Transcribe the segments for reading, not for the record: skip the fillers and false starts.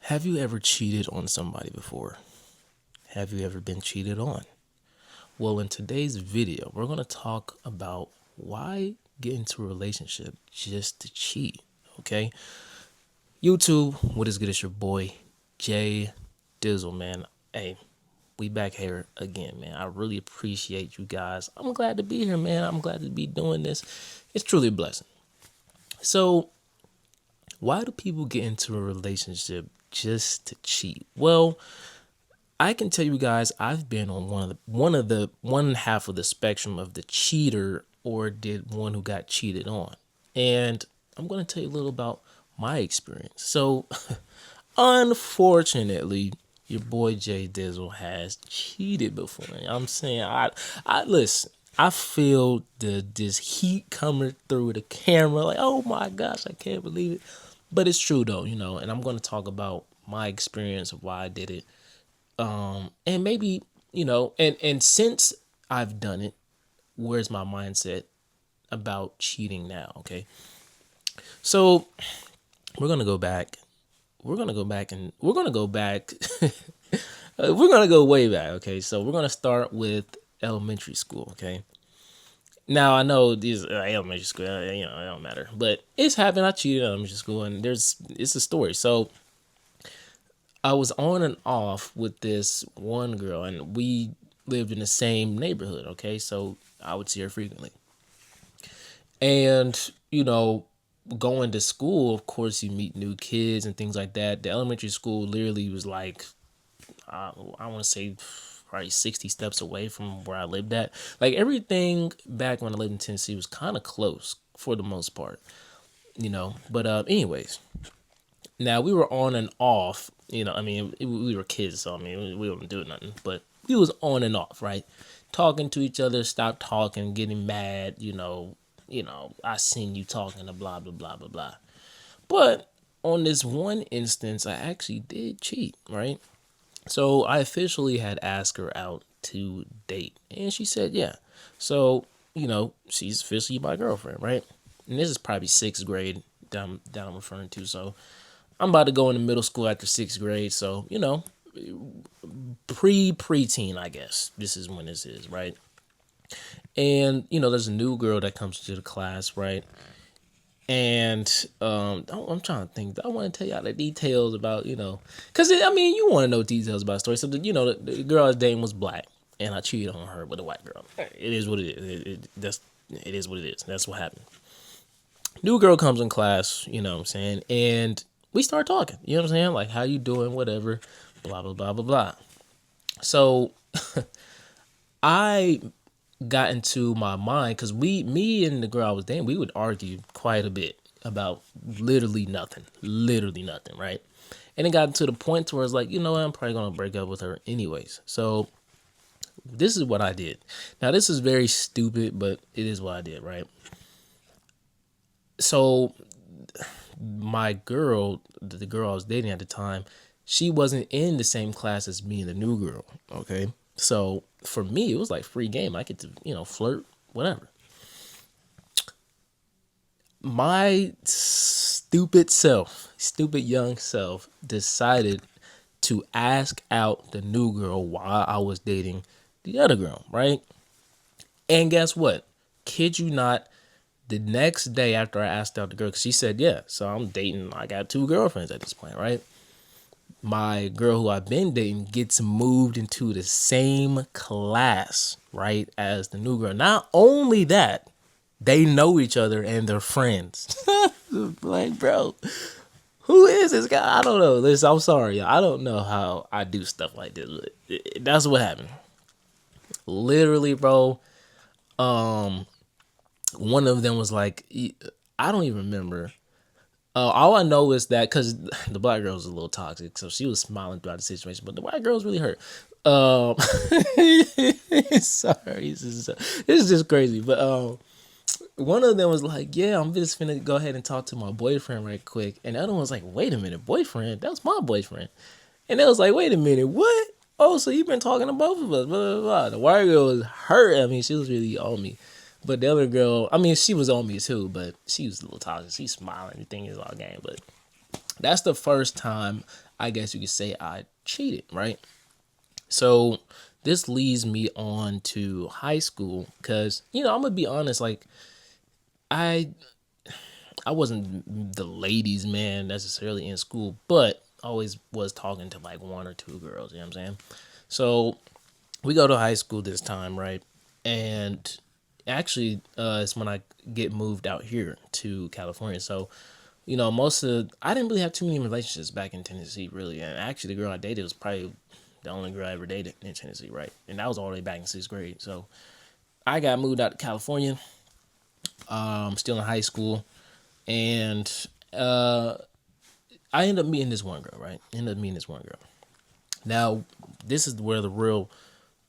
Have you ever cheated on somebody before? Have you ever been cheated on? Well, in today's video, we're going to talk about why get into a relationship just to cheat, okay? YouTube, what is good? It's your boy, Jay Dizzle, man. Hey, we back here again, man. I really appreciate you guys. I'm glad to be here, man. I'm glad to be doing this. It's truly a blessing. So, why do people get into a relationship just to cheat? Well, I can tell you guys I've been on one half of the spectrum of the cheater or did one who got cheated on. And I'm going to tell you a little about my experience. So, unfortunately, your boy Jay Dizzle has cheated before. I'm saying I listen. I feel this heat coming through the camera, like, oh my gosh, I can't believe it. But it's true though, and I'm going to talk about my experience of why I did it. And maybe, and since I've done it, where's my mindset about cheating now? Okay. So we're going to go back. We're going to go back and we're going to go back. We're going to go way back. Okay. So we're going to start with elementary school. Okay. Now I know these elementary school, it don't matter, but it's happened. I cheated in elementary school and it's a story. So I was on and off with this one girl, and we lived in the same neighborhood. Okay, so I would see her frequently, and going to school, of course, you meet new kids and things like that. The elementary school literally was like, I want to say, probably 60 steps away from where I lived at. Like everything back when I lived in Tennessee was kind of close for the most part, But anyways. Now we were on and off, we were kids, so we weren't doing nothing, but we was on and off, right? Talking to each other, stop talking, getting mad, I seen you talking to blah, blah, blah, blah, blah. But on this one instance, I actually did cheat, right? So I officially had asked her out to date, and she said, yeah. So, she's officially my girlfriend, right? And this is probably sixth grade down I'm referring to, so I'm about to go into middle school after sixth grade, so preteen, I guess. This is when this is, right? And there's a new girl that comes to the class, right? And I'm trying to think. I want to tell y'all the details about because you want to know details about the story. So the girl I was dating was black, and I cheated on her with a white girl. It is what it is. It is what it is. That's what happened. New girl comes in class, you know what I'm saying, and we start talking, you know what I'm saying? Like, how you doing, whatever, blah, blah, blah, blah, blah. So I got into my mind because me and the girl I was dating, we would argue quite a bit about literally nothing, right? And it got to the point where it's like, you know what, I'm probably going to break up with her anyways. So this is what I did. Now, this is very stupid, but it is what I did, right? So my girl, the girl I was dating at the time, she wasn't in the same class as me and the new girl. Okay. So for me, it was like free game. I get to, flirt, whatever. My stupid young self decided to ask out the new girl while I was dating the other girl, right? And guess what? Kid you not, the next day after I asked out the girl, because she said, yeah, so I'm dating, I got two girlfriends at this point, right? My girl who I've been dating gets moved into the same class, right, as the new girl. Not only that, they know each other and they're friends. Like, bro, who is this guy? I don't know. Listen, I'm sorry, y'all. I don't know how I do stuff like this. That's what happened. Literally, bro. One of them was like, I don't even remember. All I know is that because the black girl was a little toxic, so she was smiling throughout the situation, but the white girl was really hurt. Sorry, this is just crazy. But one of them was like, "Yeah, I'm just finna go ahead and talk to my boyfriend right quick," and the other one was like, "Wait a minute, boyfriend? That was my boyfriend." And it was like, "Wait a minute, what? Oh, so you've been talking to both of us?" Blah blah blah. The white girl was hurt. I mean, she was really on me. But the other girl, I mean, she was on me too, but she was a little toxic. She's smiling. Everything is all game. But That's the first time I guess you could say I cheated, right? So this leads me on to high school because I'm gonna be honest, like I I wasn't the ladies' man necessarily in school, but always was talking to like one or two girls. You know what I'm saying? So we go to high school this time, right? And actually, it's when I get moved out here to California. So, most of I didn't really have too many relationships back in Tennessee, really. And actually, the girl I dated was probably the only girl I ever dated in Tennessee, right? And that was all the way back in sixth grade. So I got moved out to California. Still in high school, and I ended up meeting this one girl, right? Ended up meeting this one girl. Now, this is where the real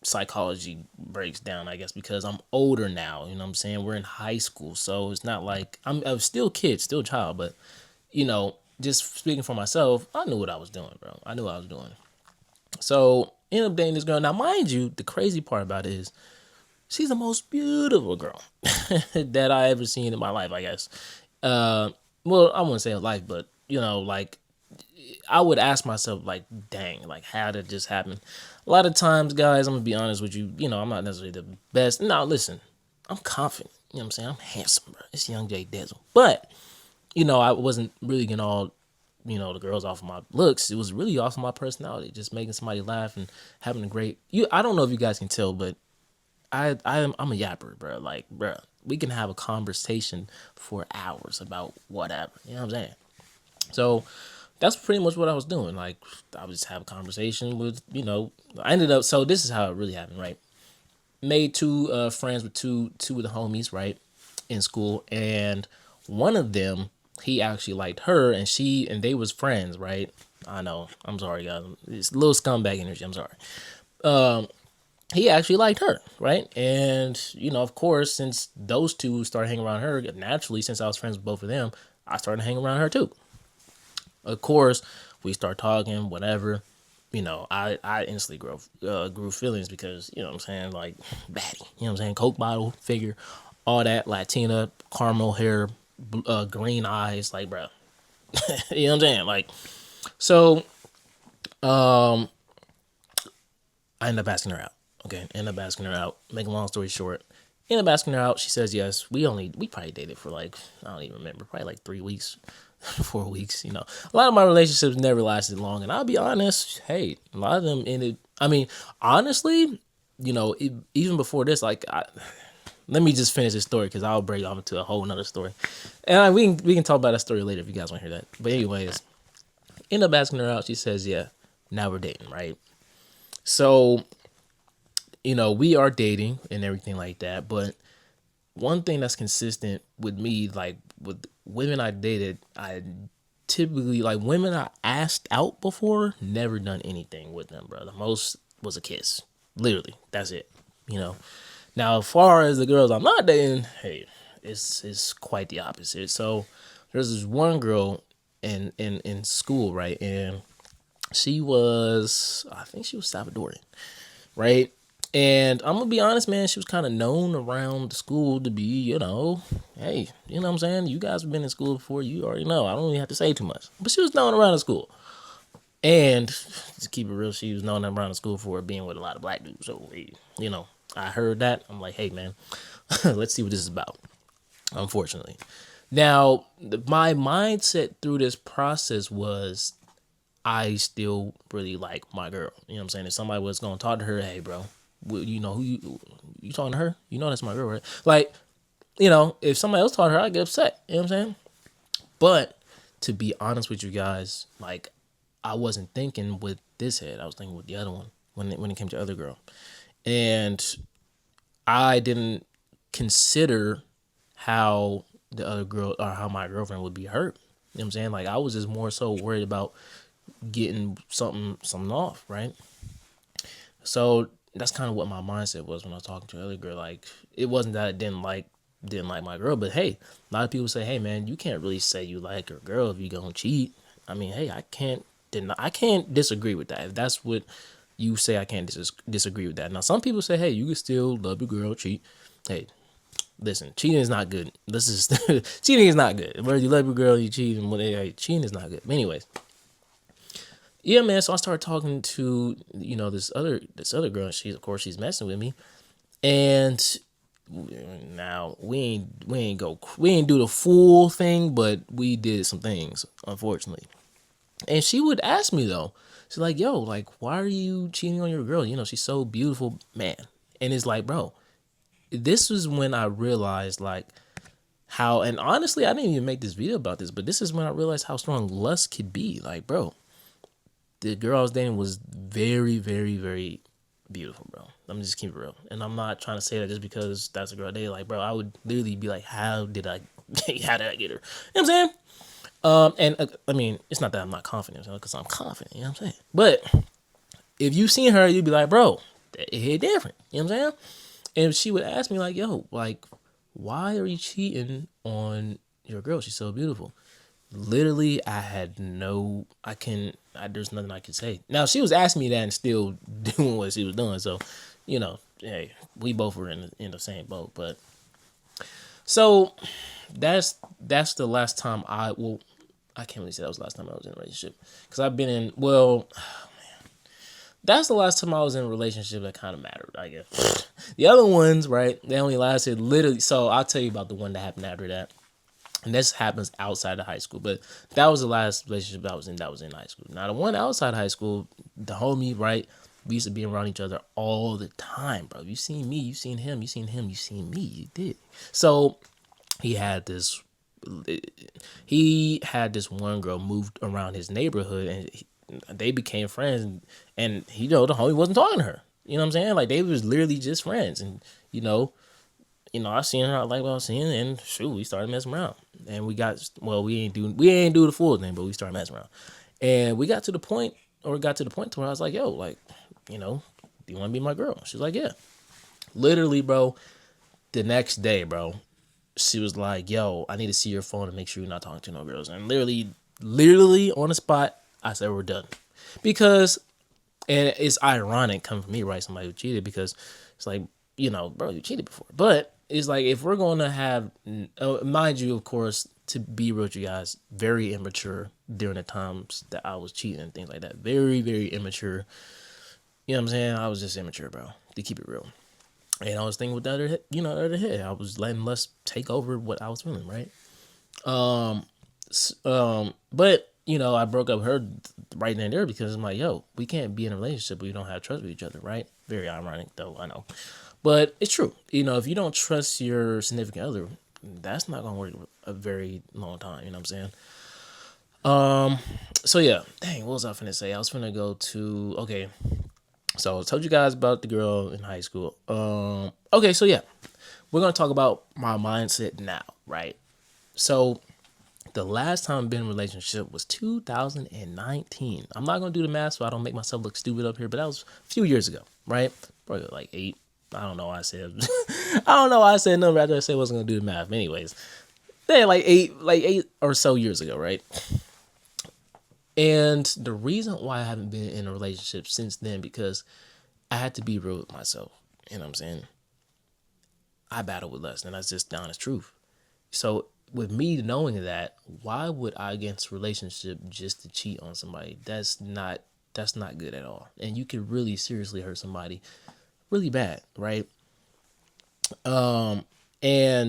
psychology breaks down, I guess, because I'm older now. You know what I'm saying? We're in high school, so it's not like I'm still kid, still child, but just speaking for myself, I knew what I was doing, bro. I knew what I was doing. So ended up dating this girl. Now, mind you, the crazy part about it is she's the most beautiful girl that I ever seen in my life, I guess. Well, I wouldn't say in life, but like I would ask myself, like, dang, like, how did this happen? A lot of times, guys, I'm gonna be honest with you. I'm not necessarily the best. Now, listen, I'm confident. You know what I'm saying? I'm handsome, bro. It's Young Jay Dizzle. But I wasn't really getting all the girls off of my looks. It was really off of my personality, just making somebody laugh and having a great. I don't know if you guys can tell, but I'm a yapper, bro. Like, bro, we can have a conversation for hours about whatever. You know what I'm saying? So that's pretty much what I was doing. Like, I would just have a conversation with, I ended up, so this is how it really happened, right? Made two friends with two of the homies, right, in school. And one of them, he actually liked her, and they was friends, right? I know. I'm sorry, guys. It's a little scumbag energy. I'm sorry. He actually liked her, right? And, of course, since those two started hanging around her, naturally, since I was friends with both of them, I started hanging around her too. Of course, we start talking, whatever. I instantly grew feelings because, what I'm saying, like, baddie, what I'm saying, Coke bottle, figure, all that, Latina, caramel hair, green eyes, like, bro. You know what I'm saying? Like, so I end up asking her out. Okay, end up asking her out. Make a long story short, end up asking her out. She says yes. We probably dated for like, I don't even remember, probably like 3 weeks, 4 weeks. A lot of my relationships never lasted long, and I'll be honest. Hey, a lot of them ended. I mean, honestly, even before this, like, let me just finish this story because I'll break off into a whole nother story, and we can talk about that story later if you guys want to hear that. But anyways, end up asking her out. She says yeah. Now we're dating, right? So we are dating and everything like that. But one thing that's consistent with me, like with women I dated, I typically like women I asked out before, never done anything with them, bro. The most was a kiss. Literally. That's it. Now as far as the girls I'm not dating, hey, it's quite the opposite. So there's this one girl in school, right? And I think she was Salvadorian, right? And I'm gonna be honest, man, she was kind of known around the school to be, hey, you know what I'm saying? You guys have been in school before, you already know. I don't even have to say too much. But she was known around the school. And to keep it real, she was known around the school for being with a lot of black dudes. So, I heard that. I'm like, hey, man, let's see what this is about, unfortunately. Now, my mindset through this process was I still really like my girl. You know what I'm saying? If somebody was gonna talk to her, hey, bro, you know who you talking to her? You know that's my girl, right? Like, if somebody else talked to her, I'd get upset. You know what I'm saying? But to be honest with you guys, like, I wasn't thinking with this head. I was thinking with the other one when it came to the other girl, and I didn't consider how the other girl or how my girlfriend would be hurt. You know what I'm saying? Like, I was just more so worried about getting something off, right? So that's kind of what my mindset was when I was talking to the other girl. Like, it wasn't that I didn't like my girl, but hey, a lot of people say, hey man, you can't really say you like your girl if you gonna cheat. I mean, hey, I can't disagree with that. If that's what you say, I can't disagree with that. Now, some people say, hey, you can still love your girl, cheat. Hey, listen, cheating is not good. This is cheating is not good. Whether you love your girl, you cheat, and cheating is not good. But anyways, yeah, man. So I started talking to this other girl. And she's messing with me, and now we ain't do the full thing, but we did some things, unfortunately. And she would ask me though, she's like, "Yo, like, why are you cheating on your girl? She's so beautiful, man." And it's like, bro, this was when I realized like how, and honestly, I didn't even make this video about this, but this is when I realized how strong lust could be. Like, bro, the girl I was dating was very, very, very beautiful, bro. Let me just keep it real. And I'm not trying to say that just because that's a girl I dated. Like, bro, I would literally be like, how did I get her? You know what I'm saying? And I mean, it's not that I'm not confident, because I'm confident. You know what I'm saying? But if you seen her, you'd be like, bro, it hit different. You know what I'm saying? And she would ask me like, yo, like, why are you cheating on your girl? She's so beautiful. Literally, I had there's nothing I could say. Now, she was asking me that and still doing what she was doing. So, hey, we both were in the same boat. But so that's the last time I can't really say that was the last time I was in a relationship, because I've been in, that's the last time I was in a relationship that kind of mattered, I guess. The other ones, right, they only lasted literally, so I'll tell you about the one that happened after that. And this happens outside of high school, but that was the last relationship I was in that was in high school. Now, the one outside high school, the homie, right, we used to be around each other all the time, bro. You seen me, you seen him, you seen him, you seen me, you did. So he had this one girl moved around his neighborhood, and they became friends, and the homie wasn't talking to her. You know what I'm saying? Like, they was literally just friends. And I seen her, I like what I was seeing, and shoot, we started messing around. And we ain't do the full thing, but we started messing around. And we got to the point to where I was like, yo, like, do you want to be my girl? She's like, yeah. Literally, bro, the next day, bro, she was like, yo, I need to see your phone to make sure you're not talking to no girls. And literally on the spot, I said, we're done. Because, and it's ironic coming from me, right? Somebody who cheated, because it's like, bro, you cheated before. But it's like, if we're going to have, mind you, of course, to be real with you guys, very immature during the times that I was cheating and things like that. Very, very immature. You know what I'm saying? I was just immature, bro, to keep it real. And I was thinking with the other head. I was letting lust take over what I was feeling, right? But I broke up with her right then and there, because I'm like, yo, we can't be in a relationship but we don't have trust with each other, right? Very ironic, though, I know. But it's true. If you don't trust your significant other, that's not gonna work a very long time. You know what I'm saying? So yeah, dang, what was I finna say? I was finna go to, okay. So I told you guys about the girl in high school. Okay, so yeah, we're gonna talk about my mindset now, right? So the last time I've been in a relationship was 2019. I'm not gonna do the math so I don't make myself look stupid up here, but that was a few years ago, right? Probably like 8. I don't know why I said I don't know why I said number after I said I wasn't gonna do the math. But anyways, they like eight or so years ago, right? And the reason why I haven't been in a relationship since then, because I had to be real with myself. You know what I'm saying? I battle with lust, and that's just the honest truth. So with me knowing that, why would I get into a relationship just to cheat on somebody? That's not good at all. And you could really seriously hurt somebody really bad, right? And I'm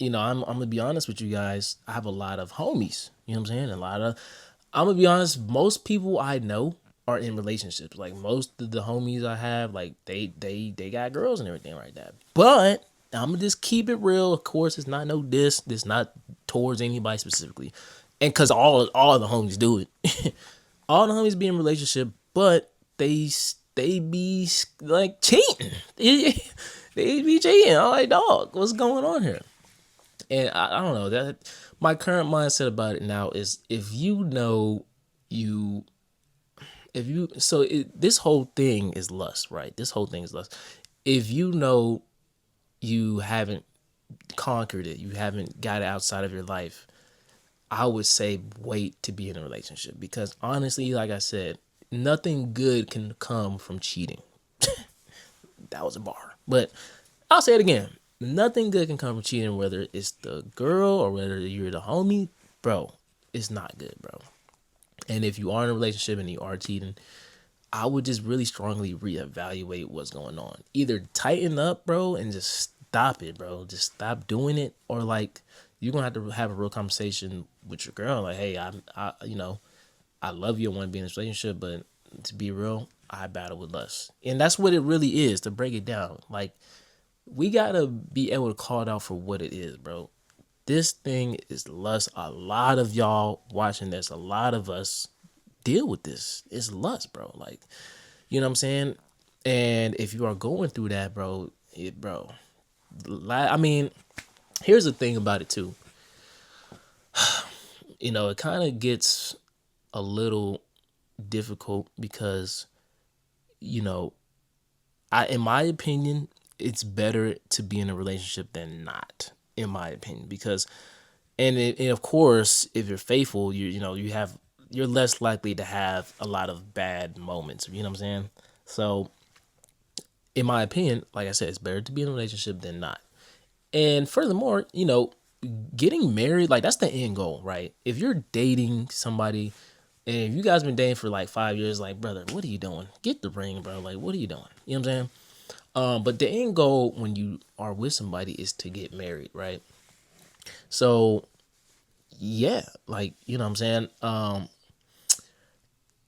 gonna be honest with you guys. I have a lot of homies. You know what I'm saying? I'm gonna be honest. Most people I know are in relationships. Like, most of the homies I have, like, they got girls and everything like that. But I'm gonna just keep it real. Of course, it's not no diss. It's not towards anybody specifically, and because all the homies do it. All the homies be in relationship, but they be like cheating. They be cheating. I'm like, dog, what's going on here? And I don't know, that my current mindset about it now is, this whole thing is lust, right? This whole thing is lust. If you haven't conquered it, you haven't got it outside of your life, I would say wait to be in a relationship, because honestly, like I said, nothing good can come from cheating. That was a bar, but I'll say it again. Nothing good can come from cheating, whether it's the girl or whether you're the homie, bro. It's not good, bro. And if you are in a relationship and you are cheating, I would just really strongly reevaluate what's going on. Either tighten up, bro, and just stop it, bro. Just stop doing it, or like you're gonna have to have a real conversation with your girl. Like, hey, I love you and want to be in this relationship, but to be real, I battle with lust, and that's what it really is. To break it down, like we gotta be able to call it out for what it is, bro. This thing is lust. A lot of y'all watching this, a lot of us deal with this. It's lust, bro. Like, you know what I'm saying? And if you are going through that, bro, I mean, here's the thing about it too. It kind of gets a little difficult because, you know, in my opinion, it's better to be in a relationship than not, in my opinion, because, and of course, if you're faithful, you're less likely to have a lot of bad moments. You know what I'm saying? So, in my opinion, like I said, it's better to be in a relationship than not. And furthermore, getting married, like that's the end goal, right? If you're dating somebody and if you guys been dating for like 5 years, like, brother, what are you doing? Get the ring, bro. Like, what are you doing? You know what I'm saying? But the end goal when you are with somebody is to get married, right? So yeah, like, you know what I'm saying?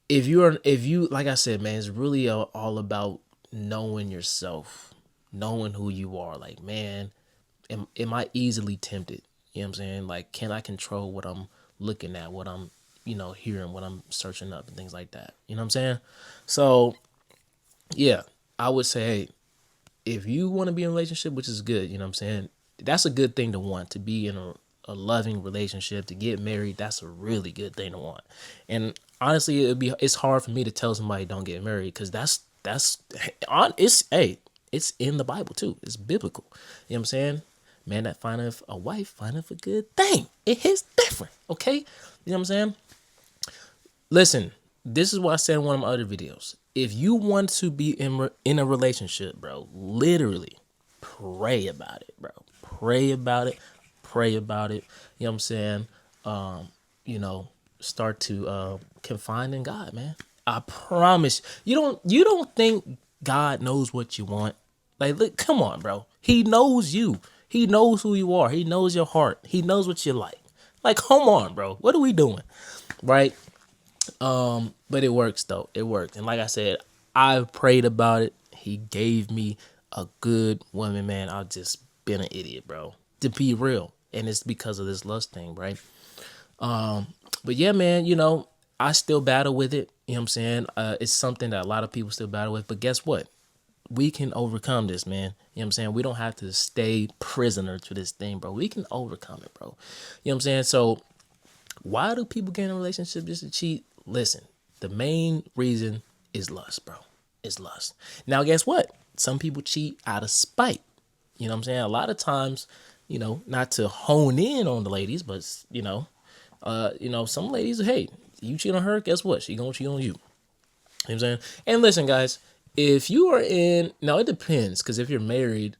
If you like I said, man, it's really all about knowing yourself, knowing who you are. Like, man, am I easily tempted? You know what I'm saying? Like, can I control what I'm looking at, what I'm, hearing, what I'm searching up and things like that? You know what I'm saying? So, yeah, I would say, hey, if you want to be in a relationship, which is good, you know what I'm saying? That's a good thing to want, to be in a loving relationship, to get married. That's a really good thing to want. And honestly, it's hard for me to tell somebody don't get married because that's on it's hey, it's in the Bible too. It's biblical. You know what I'm saying? Man that findeth a wife findeth a good thing. It hits different, okay? You know what I'm saying? Listen, this is what I said in one of my other videos. If you want to be in a relationship, bro, literally pray about it, bro. Pray about it. Pray about it. You know what I'm saying? Um, you know, start to confide in God, man. I promise. You don't think God knows what you want? Like, look, come on, bro. He knows you. He knows who you are. He knows your heart. He knows what you like. Like, come on, bro. What are we doing? Right? But it works though. It worked. And like I said, I prayed about it. He gave me a good woman, man. I've just been an idiot, bro. To be real. And it's because of this lust thing, right? But yeah, man, I still battle with it. You know what I'm saying? It's something that a lot of people still battle with. But guess what? We can overcome this, man. You know what I'm saying? We don't have to stay prisoner to this thing, bro. We can overcome it, bro. You know what I'm saying? So why do people get in a relationship just to cheat? Listen, the main reason is lust, bro. It's lust. Now, guess what? Some people cheat out of spite. You know what I'm saying? A lot of times, not to hone in on the ladies, but some ladies, hey, you cheat on her, guess what? She gonna cheat on you. You know what I'm saying? And listen, guys, if you are now it depends, because if you're married,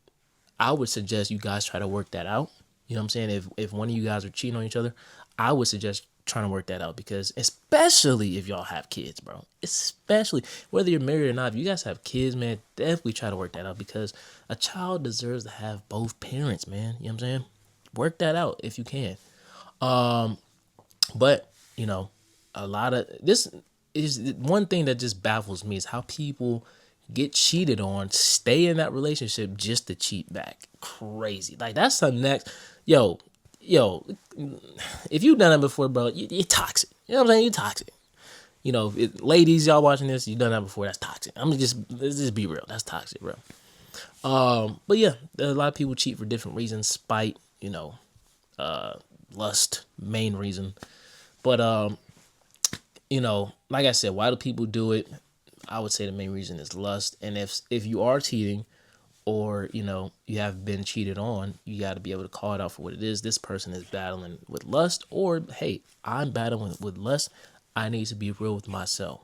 I would suggest you guys try to work that out. You know what I'm saying? If one of you guys are cheating on each other, I would suggest trying to work that out, because especially if y'all have kids, bro. Especially whether you're married or not, if you guys have kids, man, definitely try to work that out, because a child deserves to have both parents, man. You know what I'm saying? Work that out if you can. But, a lot of this is one thing that just baffles me, is how people get cheated on, stay in that relationship just to cheat back. Crazy. Like, that's the next, yo, if you've done it before, bro, you're toxic. You know what I'm saying? You're toxic. Ladies, y'all watching this, you done that before. That's toxic. Let's just be real. That's toxic, bro. But yeah, a lot of people cheat for different reasons. Spite, lust, main reason. But like I said, why do people do it? I would say the main reason is lust. And if you are cheating, or you have been cheated on, you got to be able to call it out for what it is. This person is battling with lust, or hey, I'm battling with lust. I need to be real with myself.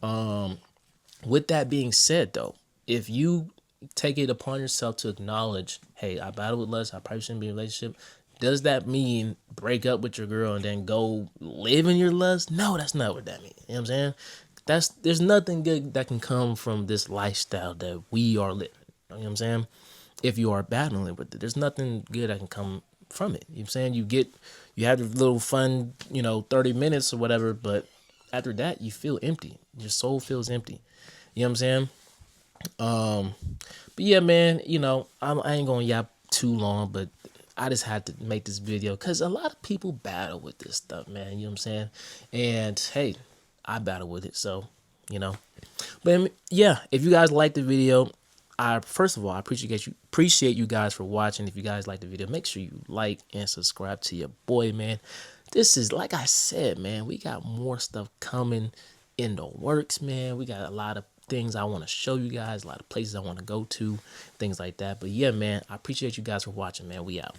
With that being said, though, if you take it upon yourself to acknowledge, hey, I battle with lust. I probably shouldn't be in a relationship. Does that mean break up with your girl and then go live in your lust? No, that's not what that means. You know what I'm saying? There's nothing good that can come from this lifestyle that we are living. You know what I'm saying? If you are battling with it, there's nothing good that can come from it. You know what I'm saying? You have a little fun, 30 minutes or whatever, but after that you feel empty. Your soul feels empty. You know what I'm saying? But yeah, man, I ain't gonna yap too long, but I just had to make this video because a lot of people battle with this stuff, man. You know what I'm saying? And hey, I battle with it, so you know. But yeah, if you guys like the video, first of all, I appreciate you guys for watching. If you guys like the video, make sure you like and subscribe to your boy, man. This is, like I said, man, we got more stuff coming in the works, man. We got a lot of things I want to show you guys, a lot of places I want to go to, things like that. But yeah, man, I appreciate you guys for watching, man. We out.